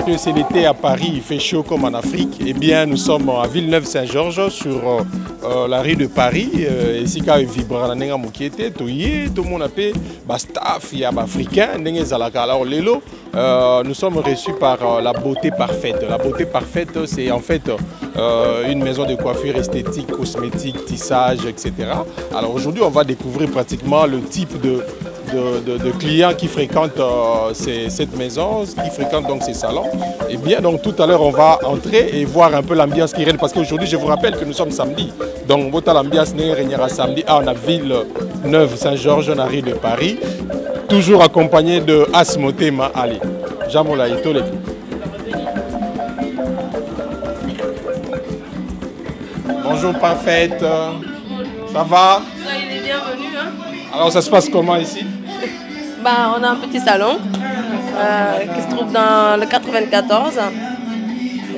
que c'est l'été à Paris, il fait chaud comme en Afrique. Eh bien, nous sommes à Villeneuve-Saint-Georges sur la rue de Paris. Ici, quand il vibre, tout le monde appelle staff, il y a africain, alors Lélo. Nous sommes reçus par La Beauté Parfaite. La Beauté Parfaite, c'est en fait une maison de coiffure esthétique, cosmétique, tissage, etc. Alors aujourd'hui, on va découvrir pratiquement le type de clients qui fréquentent cette maison, qui fréquentent donc ces salons. Et bien, donc tout à l'heure, on va entrer et voir un peu l'ambiance qui règne. Parce qu'aujourd'hui, je vous rappelle que nous sommes samedi. Donc, l'ambiance régnera samedi. Ah, on a Villeneuve-Saint-Georges, on arrive de Paris. Toujours accompagné de Asmotema. Allez, Jamola et Tolé. Bonjour Parfaite. Ça va? Soyez les bienvenus. Hein? Alors ça se passe comment ici? On a un petit salon qui se trouve dans le 94.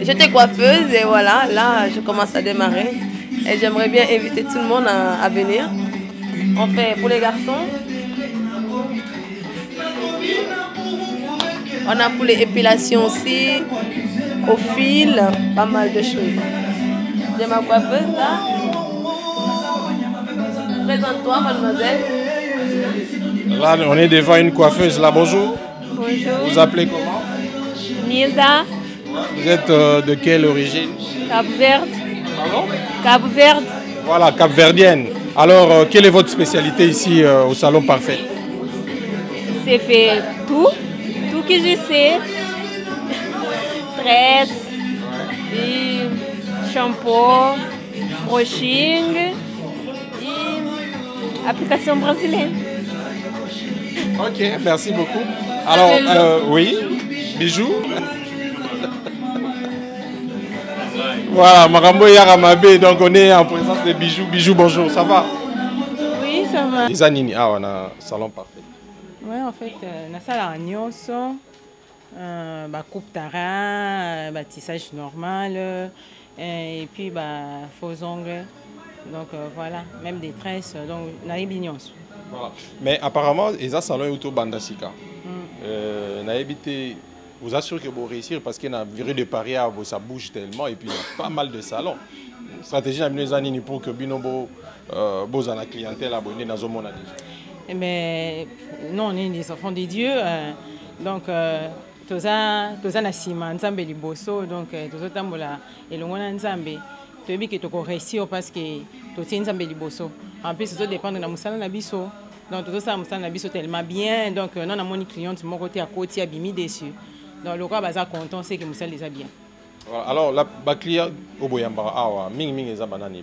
J'étais coiffeuse et voilà, là je commence à démarrer. Et j'aimerais bien inviter tout le monde à venir. On fait pour les garçons. On a pour les épilations aussi, au fil, pas mal de choses. J'ai ma coiffeuse là. Présente-toi, mademoiselle. Là, on est devant une coiffeuse. Là, bonjour. Bonjour. Vous appelez comment? Nilda. Vous êtes de quelle origine? Cap-Verde. Pardon? Cap-Verde. Voilà, cap-verdienne. Alors, quelle est votre spécialité ici au Salon Parfait? C'est fait tout que je sais. Tresse, et shampoo, brushing et application brésilienne. Ok, merci beaucoup. Alors, oui, bijoux. Voilà, Marambo Yaramabé, donc on est en présence de bijoux. Bijoux, bonjour, ça va? Oui, ça va. Les Anini, on a un salon parfait. Oui, en fait, on a ça à Nyonso, coupe tara, tissage normal, et puis faux ongles. Donc voilà, même des tresses, donc on a Nyonso. Voilà. Mais apparemment, les salons sont autour de Bandasika. Vous assurez que vous réussir parce qu'il y a une virée de Paris, ça bouge tellement et puis il y a pas mal de salons. Stratégie à les années pour que Binobo à la clientèle abonnée dans le monde déjà. Mais nous, on est des enfants des dieux, donc tous ça na sima nzambe liboso, donc tous ça tambola et le monde nzambe. Tu veux que tu réussir parce que tu tiens nzambe liboso. En plus, ça dépend de la musala na biso. Donc tout ça musala na biso tellement bien, donc non na mon client de mon côté à côté abimi dessus. Donc le roi baza content c'est que musala déjà bien. Alors la client au boyamba awa ming eza banani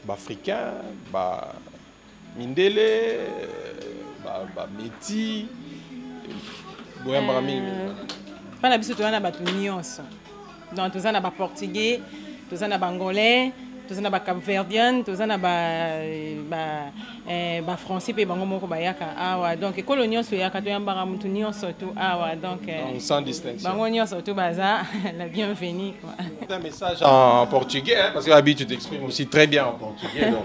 africain mindele meti boyamba ming pas na biso to na batu nyonso. Donc tout ça na portugais, tout ça na angolais, tout ça na cap-verdien, tout ça na français pe bango moko bayaka awa. Donc colonial so yaka to yamba mutu nyonso to awa donc sans distinction. Bango nyonso to baza la bienvenue quoi. Un message en portugais hein, parce que Abi tu t'exprimes aussi très bien en portugais donc.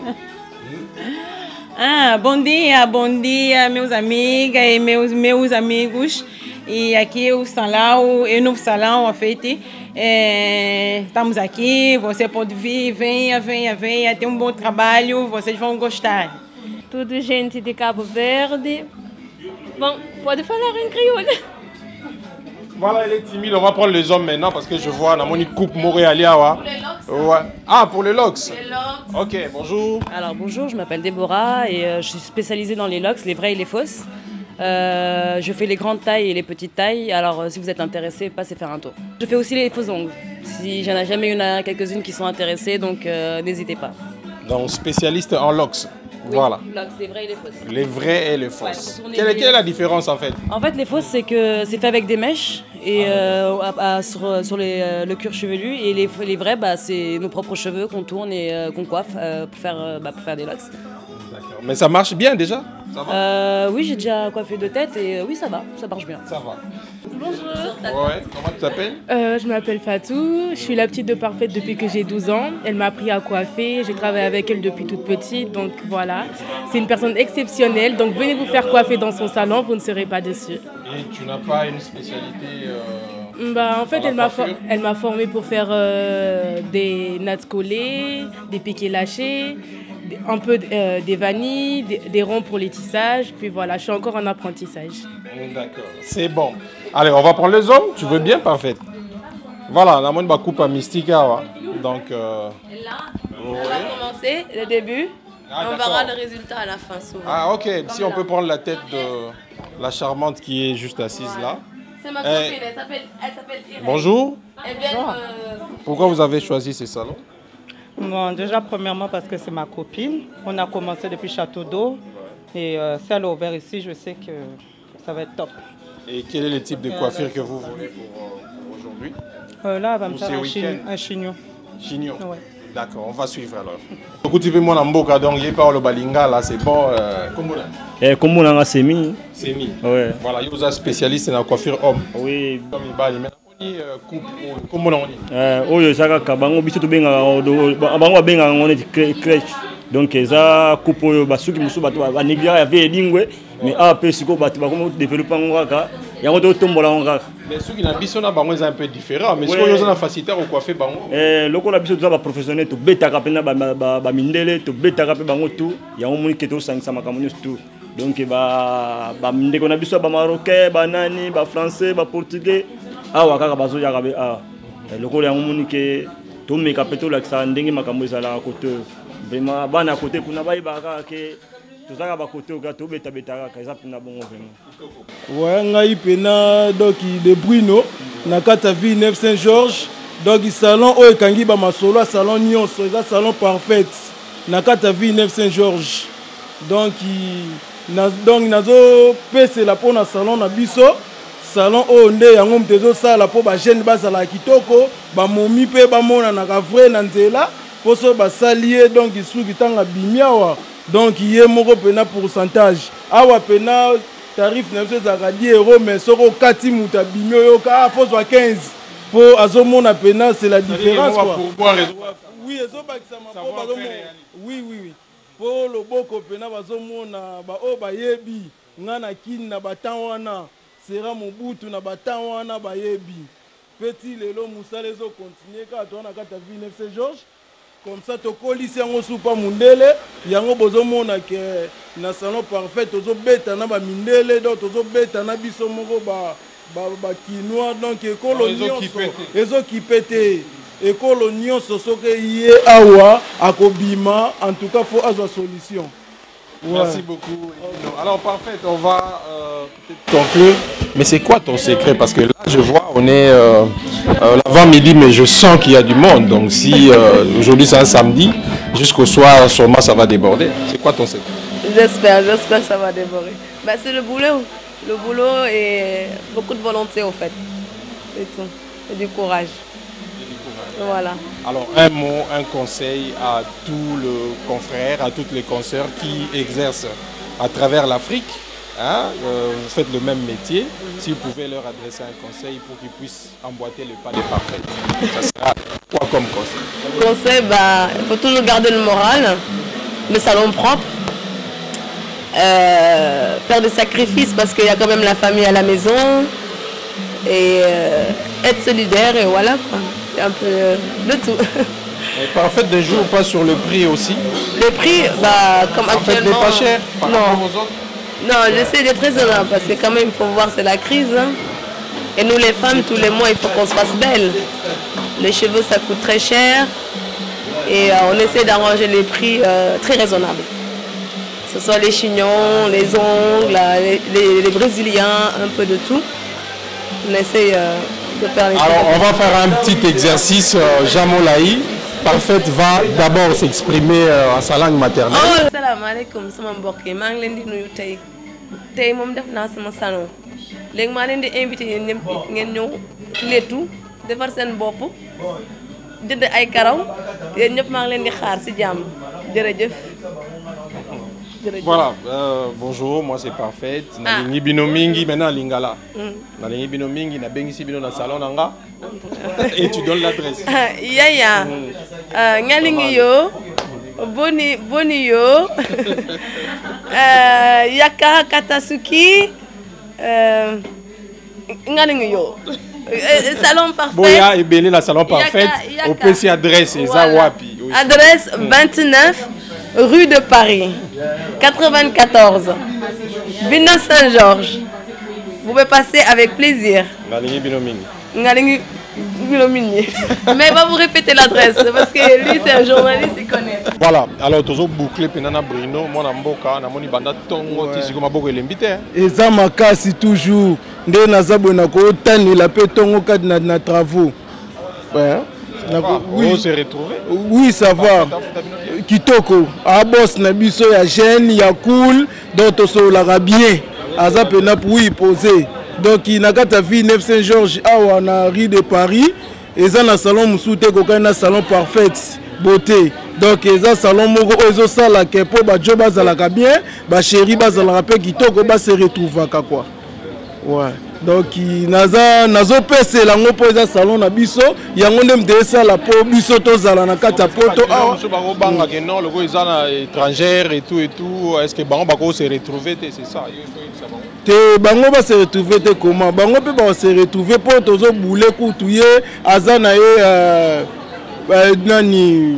Bom dia meus amigas e meus amigos. E aqui o salão, é um novo salão feito. Estamos aqui, você pode vir, venha, tem um bom trabalho, vocês vão gostar. Tudo gente de Cabo Verde. Bon, pode falar em crioulo. Voilà, elle est timide, on va prendre les hommes maintenant parce que je vois dans mon coupe montréalais. Ouais. Ah, pour les locks. Ok, bonjour. Alors bonjour, je m'appelle Déborah et je suis spécialisée dans les locks, les vrais et les fausses. Je fais les grandes tailles et les petites tailles, alors si vous êtes intéressé, passez faire un tour. Je fais aussi les faux ongles, si j'en ai jamais eu quelques-unes qui sont intéressées, donc n'hésitez pas. Donc spécialiste en locks. Oui, voilà. Locks, les vrais et les fausses. Les vrais et les fausses. Ouais, quelle est la différence en fait? En fait, les fausses, c'est que c'est fait avec des mèches et sur le cuir chevelu, et les vrais, c'est nos propres cheveux qu'on tourne et qu'on coiffe pour faire des locks. D'accord. Mais ça marche bien déjà? Ça va? Oui, j'ai déjà coiffé 2 têtes et oui, ça va, ça marche bien. Ça va. Bonjour. Ouais, comment tu t'appelles? Je m'appelle Fatou, je suis la petite de Parfaite depuis que j'ai 12 ans. Elle m'a appris à coiffer, j'ai travaillé avec elle depuis toute petite, donc voilà. C'est une personne exceptionnelle, donc venez vous faire coiffer dans son salon, vous ne serez pas déçus. Et tu n'as pas une spécialité Bah, en fait, elle m'a formée pour faire des nattes collées, des piquets lâchés, un peu des vanilles, des ronds pour les tissages. Puis voilà, je suis encore en apprentissage. D'accord, c'est bon. Allez, on va prendre les hommes. Tu veux bien? Parfait. Voilà, on a une coupe à Mystica. Donc, Et là, on va commencer le début. On verra le résultat à la fin souvent. Ah, ok. Si on peut prendre la tête de la charmante qui est juste assise là. C'est ma copine, elle s'appelle Irène. Bonjour. Elle vient, Pourquoi vous avez choisi ces salons? Bon, déjà, premièrement, parce que c'est ma copine. On a commencé depuis Château d'Eau. Et si elle est ouverte ici, je sais que ça va être top. Et quel est le type de coiffure que vous voulez pour aujourd'hui? Là, elle va me faire un chignon. Chignon? Ouais. D'accord, on va suivre alors. Écoutez, moi, Namboka, donc, il parle le balinga, là, c'est bon. Comme on a Semi. Semi. Ouais. Voilà, il y a un spécialiste dans la coiffure homme. Oui. Comme il parle, il coupe, comment on dit? Oui, ça va, bango biso to benga, bango benga on est crèche. Donc ça coupe au basuki musu batu ba négliger avait lingwe, mais après siko batu ba comme développer ngaka, ya on to tombola ngaka. Mais ceux qui n'habitent pas bango c'est un peu différent, mais ceux qui ont la facilité à coiffer bango. Loko la biso to ba professionnel to beta kapena ba mindele to beta kapena bango tout, ya on moni keto sang sama kamonus tout. Donc ba ndeko na biso ba marocain, ba nani, ba français, ba portugais. Ah wakaka bazo ya kabe ah. Loko ya moni ke to me kapeto la ça ndenge makambo ezala côté vraiment bana côté kuna ba ibaka ke to zaka ba côté to beta beta ka eza pina bongo vraiment. Ouais, ngai pena donc de Bruno na kata ville 9 Saint-Georges. Donc salon o ekangi ba masolo salon nyonso eza salon parfait na kata ville 9 Saint-Georges. Donc nazo pese la pona salon na biso salon o nde yango mtezo sala po ba jeune bazala kitoko ba momi pe ba mona na ka vrai na nzela poso ba salie donc isuki tanga bimiawa donc yé moko pena pourcentage awa pena tarif na biso ezaka 10 € mais soko kati muta bimio yo ka fozwa 15 po azomona pena c'est la différence quoi. Oui ezobakisa mapo bazomona oui po loboko pena bazomona ba o bayebi ngana kina batanwana sera mobutu na batanwana bayebi petit lelo musala ezo continuer ka to na kata ville 9 Saint-Georges comme ça to kolisi yango supa mundele yango bozomona ke na salon parfait tozo beta na ba mindele donc tozo beta na biso moko ba quinoa donc ekolo nyonso ezo kipete ekolo nyonso soke ye awa akobima en tout cas faut azwa solution. Merci beaucoup. Alors parfait, on va peut-être conclure. Mais c'est quoi ton secret? Parce que là, je vois, on est l'avant-midi, mais je sens qu'il y a du monde. Donc si aujourd'hui c'est un samedi, jusqu'au soir, sûrement ça va déborder. C'est quoi ton secret? J'espère que ça va déborder. Bah, c'est le boulot et beaucoup de volonté en fait. C'est tout. Et du courage. Voilà. Alors un mot, un conseil à tous les confrères, à toutes les consoeurs qui exercent à travers l'Afrique. Hein, vous faites le même métier. Si vous pouvez leur adresser un conseil pour qu'ils puissent emboîter le pas des parfaits, ça sera quoi comme conseil? Conseil, bah, il faut toujours garder le moral, le salon propre, faire des sacrifices parce qu'il y a quand même la famille à la maison et être solidaire et voilà quoi. Un peu de tout. Et parfait ne joue pas sur le prix aussi? Le prix, bah, comme actuellement... pas cher par rapport aux autres? Non, j'essaie d'être raisonnable parce que quand même, il faut voir, c'est la crise. Hein. Et nous les femmes, tous les mois, il faut qu'on se fasse belle. Les cheveux, ça coûte très cher. Et on essaie d'arranger les prix très raisonnables. Que ce soit les chignons, les ongles, les brésiliens, un peu de tout. On essaie... Alors on va faire un petit exercice. Jamolaï, Parfait va d'abord s'exprimer en sa langue maternelle. Salam alaikum sama mbokk yi maa ngi leen di nuyu tey moom def naa sama salon léegi maa leen di invité yéen ñëpp ngeen ñëw léttu defar seen bopp jënd ay karaw yéen ñëpp maa ngi leen di xaar si jàmm jërëjëf. Voilà, bonjour, moi c'est Parfait. Nalingi bino mingi maintenant lingala. Nalingi bino mingi na bengi si bino na salon nanga. Et tu donnes l'adresse. Yaya. Ngalingi yo. Boni yo. Yaka Katasuki. Ngalingi yo. Salon parfait. Boya et Belé, la salon parfait. Au PC adresse, et ça, wapi. Adresse 29 rue de Paris, 94, Villeneuve Saint-Georges. Vous pouvez passer avec plaisir. Mais il va vous répéter l'adresse parce que lui c'est un journaliste, il connaît. Voilà, alors toujours bouclé Penana Bruno, mon amboka, namoni banda tongo, tisiko maboko l'embité. Et ça m'a cassé toujours. Ndé nazabo na ko tani la pe tongo kad na travaux. Ouais. Oui, on s'est retrouvé. Oui, ça va. Kitoko, a boss na biso ya jeune, ya cool, donc to so la bien. Aza pena pour y poser. Donc il n'a qu'à ta vie 9 Saint-Georges à na rue de Paris et ça na salon musute ko kana salon parfait beauté. Donc eza salon moko ozo sala ke po ba job bazala ka bien, ba chéri bazala pe kitoko ba se retrouver quoi. Ouais. Donc nazo pese la ngo po eza salon na biso yango ndem de sala po biso to zala na kata poto ah so ba go banga ke non le go eza na étrangère et tout est-ce que bango ba ko se retrouver c'est ça te bango ba se retrouver te comment bango pe ba se retrouver po tozo boule kutuye azana ye nani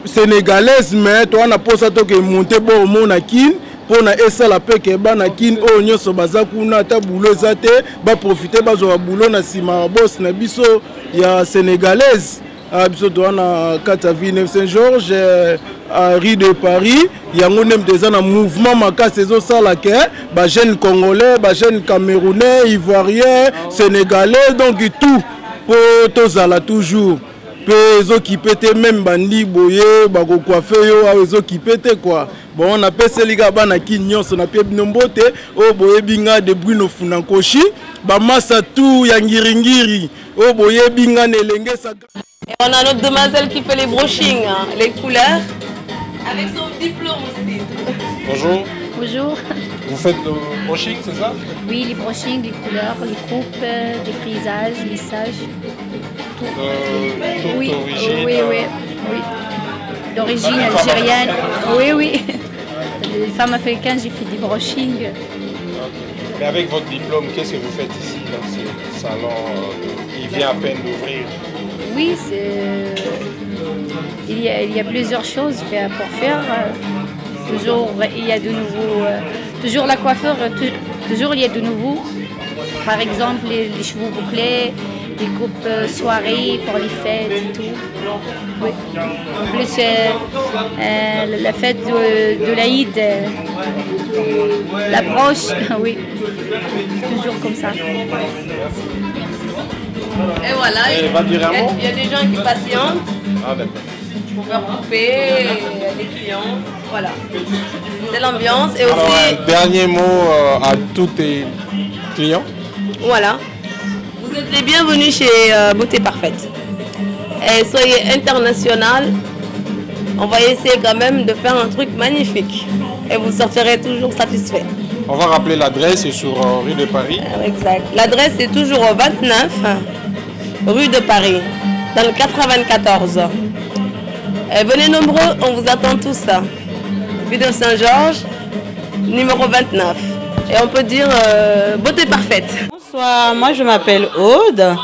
sénégalaise mais toi na posa to ke monter bo mona kin pour na esa la pe ke ba na kin o nyoso baza kuna ta boulot zate ba profiter ba zo boulot na sima boss na biso ya sénégalaise biso to na kata vie 9 Saint-Georges à rue de Paris yango nem déjà na mouvement makasi ezo sala ke ba jeunes congolais ba jeunes camerounais ivoiriens sénégalais donc tout pour tozala toujours pe ezo kipete même bandi boye ba ko coiffer yo ezo kipete quoi bon on appelle celui-là bana ki nyonso na pe binombote o boye binga de Bruno Funankoshi ba massa tout ya ngiringiri o boye binga nelenge sa. Et on a notre demoiselle qui fait les brochings, hein, les couleurs, avec son diplôme aussi. Bonjour. Bonjour. Vous faites le broching, c'est ça? Oui, les brochings, les couleurs, les coupes, les frisages, les lissages. Tout. Oui, d'origine. Oui. D'origine algérienne. Oui. Les femmes africaines, j'ai fait des brochings. Mais avec votre diplôme, qu'est-ce que vous faites ici dans ce salon qui vient à peine d'ouvrir? Oui, il y a plusieurs choses pour faire. Toujours il y a de nouveaux. Toujours la coiffure, toujours il y a de nouveau. Par exemple, les cheveux bouclés, les coupes soirées pour les fêtes et tout. Oui. En plus, la fête de l'Aïd, la broche, oui. Toujours comme ça. Et voilà, il y a des gens qui patientent pour faire couper les clients. Voilà, c'est l'ambiance. Et alors, aussi, dernier mot à tous tes clients. Voilà, vous êtes les bienvenus chez Beauté Parfaite. Et soyez international. On va essayer quand même de faire un truc magnifique. Et vous sortirez toujours satisfait. On va rappeler l'adresse, c'est sur rue de Paris. Exact. L'adresse est toujours au 29 rue de Paris, dans le 94. Et venez nombreux, on vous attend tous. Villeneuve Saint-Georges, numéro 29. Et on peut dire Beauté Parfaite. Bonsoir, moi je m'appelle Aude.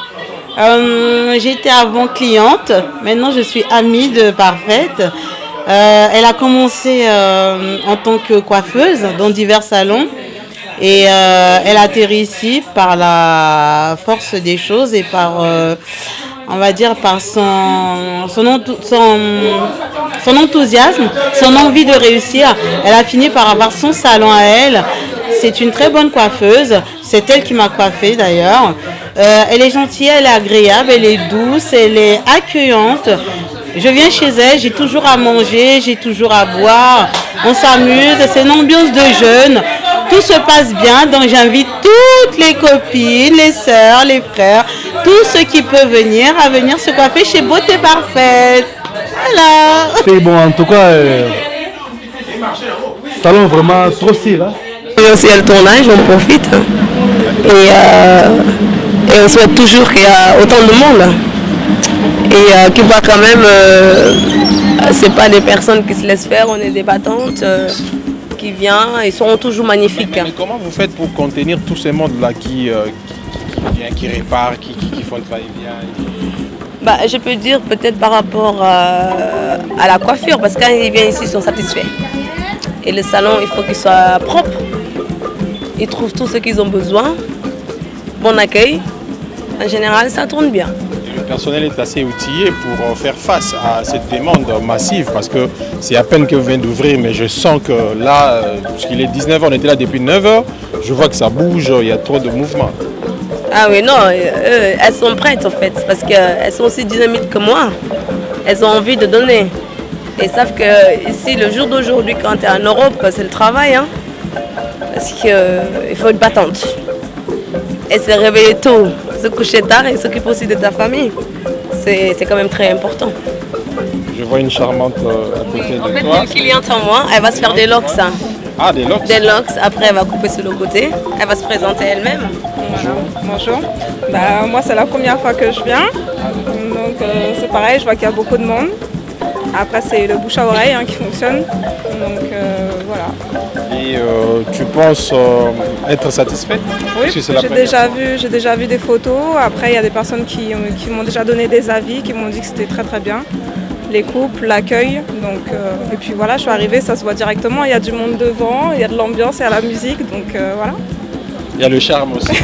J'étais avant cliente, maintenant je suis amie de Parfaite. Elle a commencé en tant que coiffeuse dans divers salons et elle atterrit ici par la force des choses et par, on va dire, par son enthousiasme, son envie de réussir. Elle a fini par avoir son salon à elle. C'est une très bonne coiffeuse, c'est elle qui m'a coiffée d'ailleurs. Elle est gentille, elle est agréable, elle est douce, elle est accueillante. Je viens chez elle, j'ai toujours à manger, j'ai toujours à boire, on s'amuse, c'est une ambiance de jeunes, tout se passe bien, donc j'invite toutes les copines, les sœurs, les frères, tous ceux qui peuvent venir, à venir se coiffer chez Beauté Parfaite. Voilà. C'est bon, en tout cas, salon vraiment trop stylé. Hein? Et aussi le tournage, on profite et on souhaite toujours qu'il y a autant de monde. Et qui voit quand même, c'est pas des personnes qui se laissent faire, on est des battantes qui viennent, ils seront toujours magnifiques. Mais comment vous faites pour contenir tout ce monde-là qui qui réparent, qui font le va-et-vient? Bah, je peux dire peut-être par rapport à la coiffure, parce que quand ils viennent ici, ils sont satisfaits. Et le salon, il faut qu'il soit propre. Ils trouvent tout ce qu'ils ont besoin. Bon accueil. En général, ça tourne bien. Le personnel est assez outillé pour faire face à cette demande massive, parce que c'est à peine que vous venez d'ouvrir, mais je sens que là, puisqu'il est 19h, on était là depuis 9h, je vois que ça bouge, il y a trop de mouvements. Ah oui, non, elles sont prêtes en fait, parce qu'elles sont aussi dynamiques que moi. Elles ont envie de donner. Et elles savent que ici, le jour d'aujourd'hui, quand tu es en Europe, c'est le travail. Hein, parce qu'il faut être battante. Et se réveiller tôt, se coucher tard et s'occuper aussi de ta famille. C'est quand même très important. Je vois une charmante à côté de toi. En fait, une cliente en moi, elle va se faire des locks. Hein. Ah, des locks? Des locks, après elle va couper sur le côté. Elle va se présenter elle-même. Bonjour. Bah, moi, c'est la première fois que je viens. Donc, c'est pareil, je vois qu'il y a beaucoup de monde. Après, c'est le bouche à oreille qui fonctionne. Donc, voilà. Et tu penses être satisfaite? Oui, j'ai déjà vu des photos. Après, il y a des personnes qui m'ont déjà donné des avis, qui m'ont dit que c'était très très bien. Les couples, l'accueil. Donc, et puis voilà, je suis arrivée, ça se voit directement. Il y a du monde devant, il y a de l'ambiance, il y a la musique. Donc, voilà. Il y a le charme aussi.